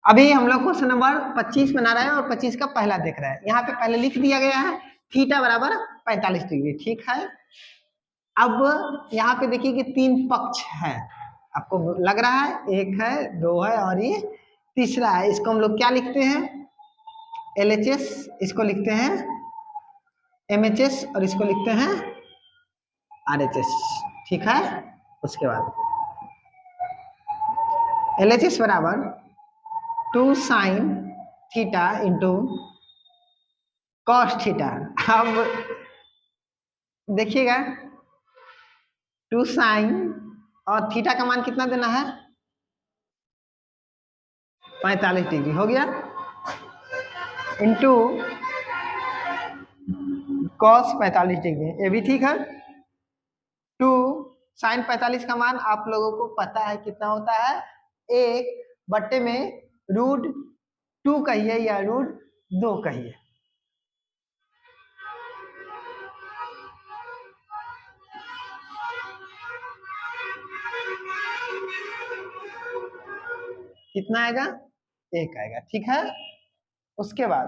अभी हम लोग क्वेश्चन नंबर 25 बना रहे हैं और 25 का पहला देख रहे हैं। यहाँ पे पहले लिख दिया गया है थीटा बराबर 45 डिग्री, ठीक है। अब यहाँ पे देखिए कि तीन पक्ष है, आपको लग रहा है एक है, दो है और ये तीसरा है। इसको हम लोग क्या लिखते हैं, LHS, इसको लिखते हैं MHS और इसको लिखते हैं RHS, ठीक है। उसके बाद LHS बराबर 2 sin theta into cos theta. अब देखिएगा 2 sin और थीटा का मान कितना देना है, 45 डिग्री हो गया, इंटू कॉस 45 डिग्री, ये भी ठीक है। 2 sin 45 का मान आप लोगों को पता है कितना होता है, 1 में √2 कहिए या √2 कहिए। कितना आएगा, 1 आएगा, ठीक है। उसके बाद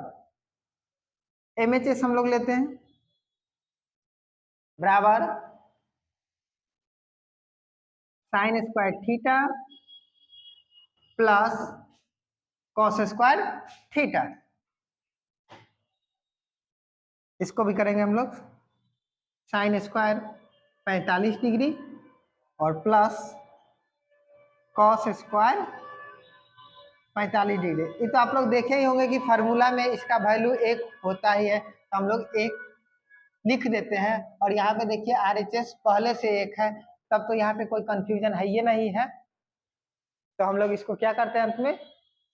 MHS हम लोग लेते हैं बराबर sine square theta plus cos square theta. इसको भी करेंगे हम लोग साइन स्क्वायर 45 डिग्री और प्लस कॉस स्क्वायर 45 डिग्री। ये तो आप लोग देखे ही होंगे कि फार्मूला में इसका वैल्यू 1 होता ही है, तो हम लोग 1 लिख देते हैं। और यहाँ पे देखिए RHS पहले से 1 है, तब तो यहाँ पे कोई कंफ्यूजन है ये नहीं है। तो हम लोग इसको क्या करते हैं, अंत में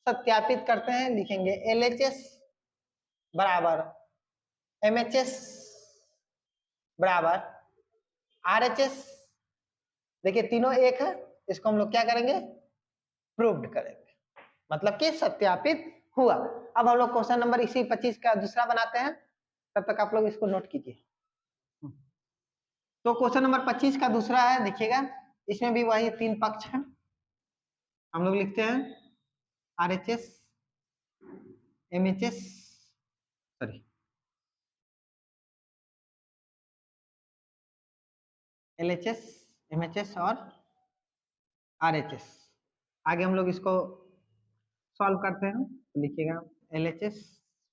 सत्यापित करते हैं, लिखेंगे LHS बराबर MHS बराबर RHS। देखिए तीनों 1 है, इसको हम लोग क्या करेंगे, प्रूव्ड करेंगे, मतलब कि सत्यापित हुआ। अब हम लोग क्वेश्चन नंबर इसी 25 का दूसरा बनाते हैं, तब तक आप लोग इसको नोट कीजिए। तो क्वेश्चन नंबर 25 का दूसरा है, देखिएगा इसमें भी वही 3 पक्ष है। हम लोग लिखते हैं RHS MHS LHS MHS और RHS। आगे हम लोग इसको सॉल्व करते हैं, तो लिखिएगा LHS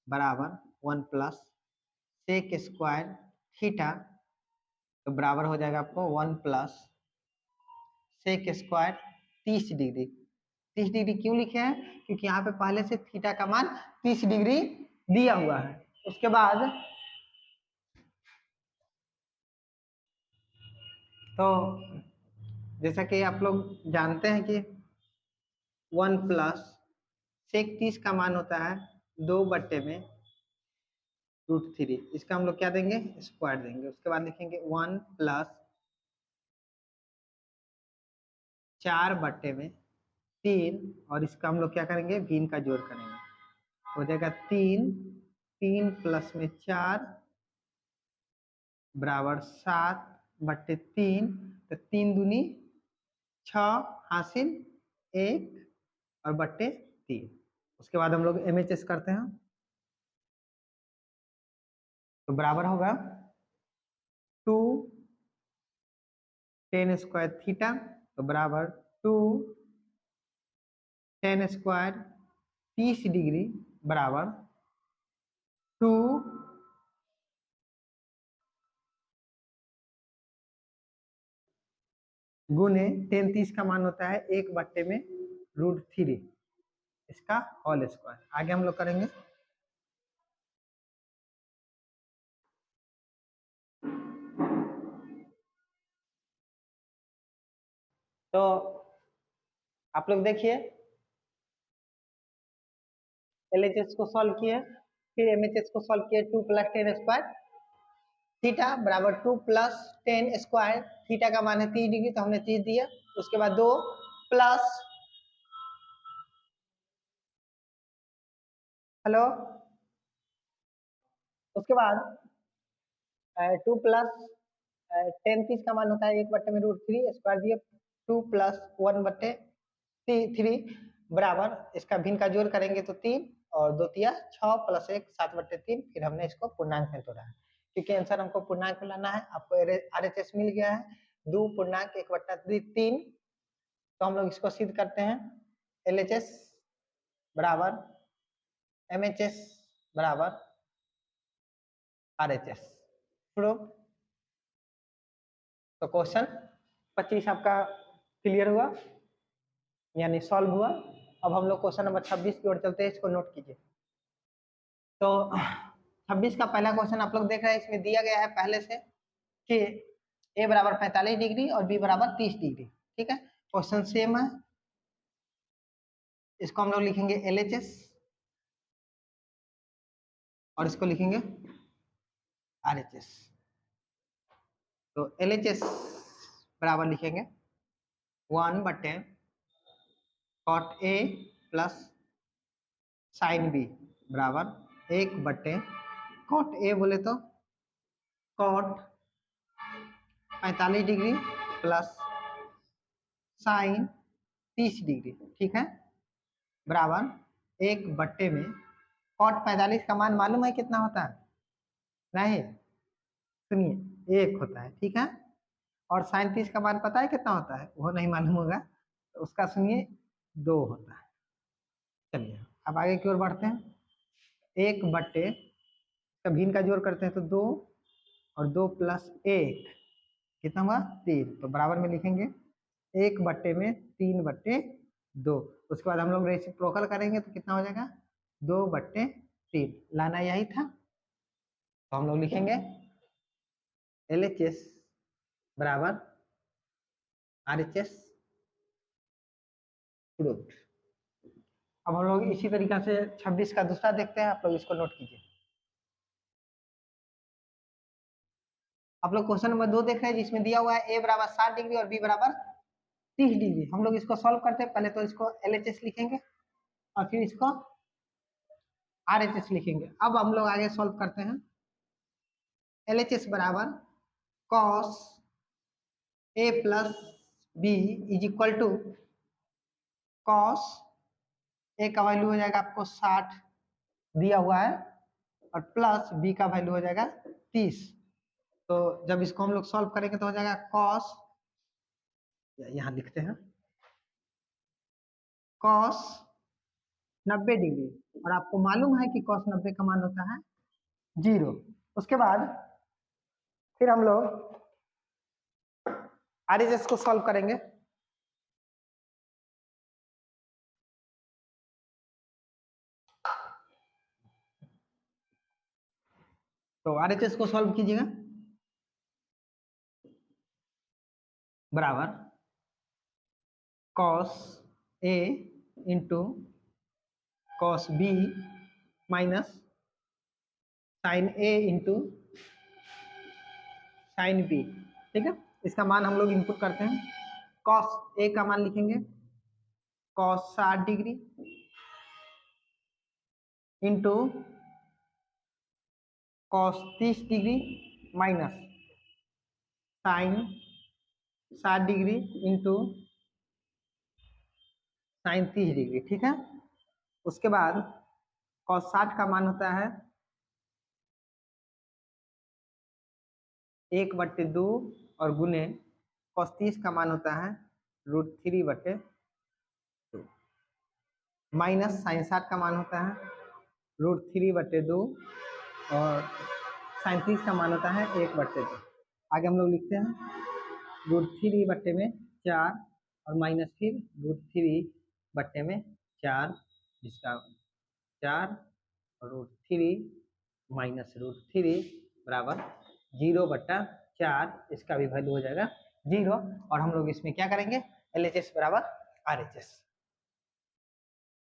बराबर 1 प्लस सेक स्क्वायर थीटा, तो बराबर हो जाएगा आपको 1 plus sec square 30 degree. 30 degree क्यों लिखे हैं, क्योंकि यहाँ पे पहले से थीटा का मान 30 डिग्री दिया हुआ है। उसके बाद तो जैसा कि आप लोग जानते हैं कि 1 प्लस सेक 30 का मान होता है 2/में √3, इसका हम लोग क्या देंगे, स्क्वायर देंगे। उसके बाद लिखेंगे 1 प्लस 4/3, और इसका हम लोग क्या करेंगे, भिन्न का जोड़ करेंगे, हो जाएगा 3 प्लस में 4 बराबर 7/3, तो 3 दूनी 6 हासिल 1 और /3। उसके बाद हम लोग MHS करते हैं, तो बराबर होगा 2 tan स्क्वायर थीटा, तो बराबर 2 tan स्क्वायर 30 डिग्री बराबर 2 गुने tan 30 का मान होता है 1/में √3, इसका होल स्क्वायर। आगे हम लोग करेंगे तो आप लोग देखिए LHS को सॉल्व किए, फिर MHS को सॉल्व किए। 2 प्लस tan स्क्वायर थीटा बराबर 2 प्लस tan स्क्वायर थीटा का मान है 30 डिग्री, तो हमने 30 दिया। उसके बाद 2 प्लस हेलो, उसके बाद 2 प्लस tan 30 का मान होता है 1/में √3, स्क्वायर दिए 2 प्लस 1/3, बराबर इसका भिन्न का जोड़ करेंगे तो 3 और 2 तिया 6 प्लस 1 7/3। फिर हमने इसको पूर्णांक में तोड़ा है क्योंकि आंसर हमको पूर्णांक में लाना है। आपको RHS मिल गया है 2 पूर्णांक 1/3। तो हम लोग इसको सिद्ध करते हैं। LHS बराबर MHS बराबर RHS प्रूव। तो क्वेश्चन 25 आपका क्लियर हुआ यानी सॉल्व हुआ। अब हम लोग क्वेश्चन नंबर 26 की ओर चलते हैं, इसको नोट कीजिए। तो 26 का पहला क्वेश्चन आप लोग देख रहे हैं, इसमें दिया गया है पहले से कि ए बराबर 45 डिग्री और बी बराबर 30 डिग्री। ठीक है, क्वेश्चन सेम है। इसको हम लोग लिखेंगे LHS और इसको लिखेंगे RHS। तो LHS बराबर लिखेंगे 1/cot A plus sine B बराबर 1/cot A बोले तो cot 45 degree plus sign 30 degree. ठीक है, बराबर 1/में cot 45 का मान मालूम है कितना होता है? नहीं, सुनिए 1 होता है। ठीक है, और साइन 30 का मान पता है कितना होता है? वो नहीं मालूम होगा तो उसका सुनिए 2 होता है। चलिए अब आगे की ओर बढ़ते हैं। 1/, का भिन्न का जोड़ करते हैं तो 2 और 2 प्लस 1 कितना हुआ? 3। तो बराबर में लिखेंगे 1/में 3/2। उसके बाद हम लोग रेसिप्रोकल करेंगे तो कितना हो जाएगा? 2/3। लाना यही था। तो हम लोग लिखेंगे LHS बराबर RHS प्रूव्ड। अब हम लोग इसी तरीका से 26 का दूसरा देखते हैं। आप लोग इसको नोट कीजिए। आप लोग क्वेश्चन नंबर 2 देख रहे हैं जिसमें दिया हुआ है ए बराबर 60 डिग्री और बी बराबर 30 डिग्री। हम लोग इसको सॉल्व करते हैं। पहले तो इसको LHS लिखेंगे और फिर इसको RHS लिखेंगे। अब हम लोग आगे सॉल्व करते हैं। LHS बराबर cos A plus B is equal to cos A का वैल्यू हो जाएगा आपको 60 दिया हुआ है और प्लस बी का वैल्यू हो जाएगा 30। तो जब इसको हम लोग सॉल्व करेंगे तो हो जाएगा cos, यहाँ लिखते हैं cos 90 डिग्री। और आपको मालूम है कि cos 90 का मान होता है 0। उसके बाद फिर हम लोग RHS को सॉल्व करेंगे। तो RHS को सॉल्व कीजिएगा। बराबर cos A into cos B minus sine A into sine B। ठीक है, इसका मान हम लोग इनपुट करते हैं। cos A का मान लिखेंगे cos 60 degree into cos 30 degree minus sine 60 degree into sine 30 degree. ठीक है, उसके बाद cos 60 का मान होता है 1/2 और गुने cos 30 का मान होता है √3/2 माइनस साइन 60 का मान होता है √3/2 और साइन 30 का मान होता है 1/2। आगे हम लोग लिखते हैं √3 में 4 और माइनस फिर √3 में 4, जिसका 4 और √3 माइनस √3 बराबर 0/4। इसका भी वैल्यू हो जाएगा 0। और हम लोग इसमें क्या करेंगे? LHS बराबर RHS।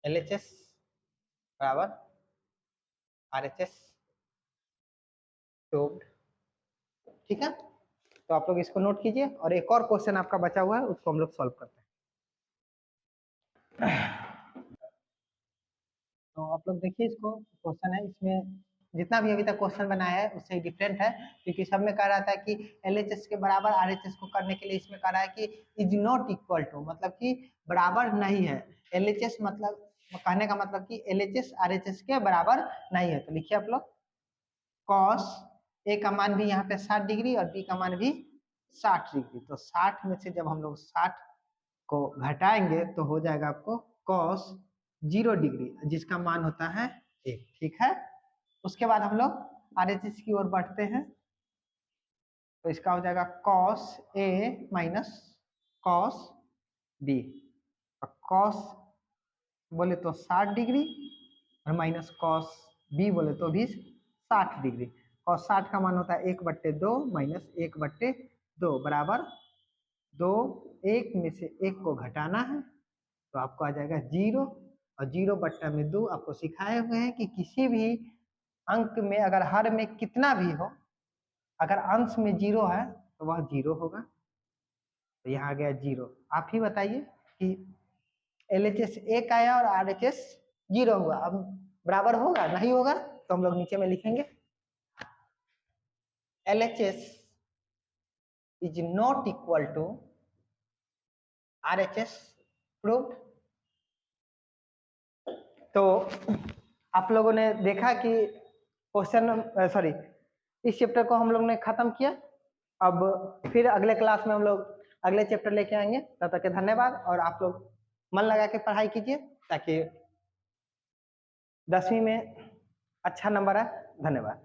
LHS बराबर RHS प्रूव्ड। ठीक है, तो आप लोग इसको नोट कीजिए और एक और क्वेश्चन आपका बचा हुआ है उसको हम लोग सॉल्व करते हैं। तो आप लोग देखिए, इसको क्वेश्चन है, इसमें जितना भी अभी तक क्वेश्चन बनाया है उससे डिफरेंट है, क्योंकि सब में कह रहा था कि एलएचएस के बराबर आरएचएस को करने के लिए इसमें कह रहा है कि इज नॉट इक्वल टू, मतलब कि बराबर नहीं है। एलएचएस मतलब कहने का मतलब कि एलएचएस आरएचएस के बराबर नहीं है। तो लिखिए आप लोग कॉस ए का मान भी यहाँ पे 60 डिग्री और बी का मान भी 60 डिग्री। तो 60 में से जब हम लोग 60 को घटाएंगे तो हो जाएगा आपको कॉस 0 डिग्री, जिसका मान होता है 1। ठीक है, उसके बाद हम लोग आरएचएस की ओर बढ़ते हैं। तो इसका हो जाएगा cos A minus cos B. Cos बोले तो 60 डिग्री और माइनस कॉस बी बोले तो भी 60 डिग्री। कॉस 60 का मान होता है 1/2 माइनस 1/2 बराबर 2। 1 में से 1 को घटाना है तो आपको आ जाएगा 0, और 0/2 आपको सिखाए हुए हैं कि किसी भी अंक में अगर हर में कितना भी हो, अगर अंश में 0 है तो वह 0 होगा। तो यहाँ आ गया 0। आप ही बताइए कि एलएचएस 1 आया और आरएचएस 0 हुआ, अब बराबर होगा नहीं होगा? तो हम लोग नीचे में लिखेंगे LHS is not equal to RHS proved. तो आप लोगों ने देखा कि क्वेश्चन इस चैप्टर को हम लोग ने खत्म किया। अब फिर अगले क्लास में हम लोग अगले चैप्टर लेके आएंगे। तब तक के धन्यवाद, और आप लोग मन लगा के पढ़ाई कीजिए ताकि 10वीं में अच्छा नंबर आए। धन्यवाद।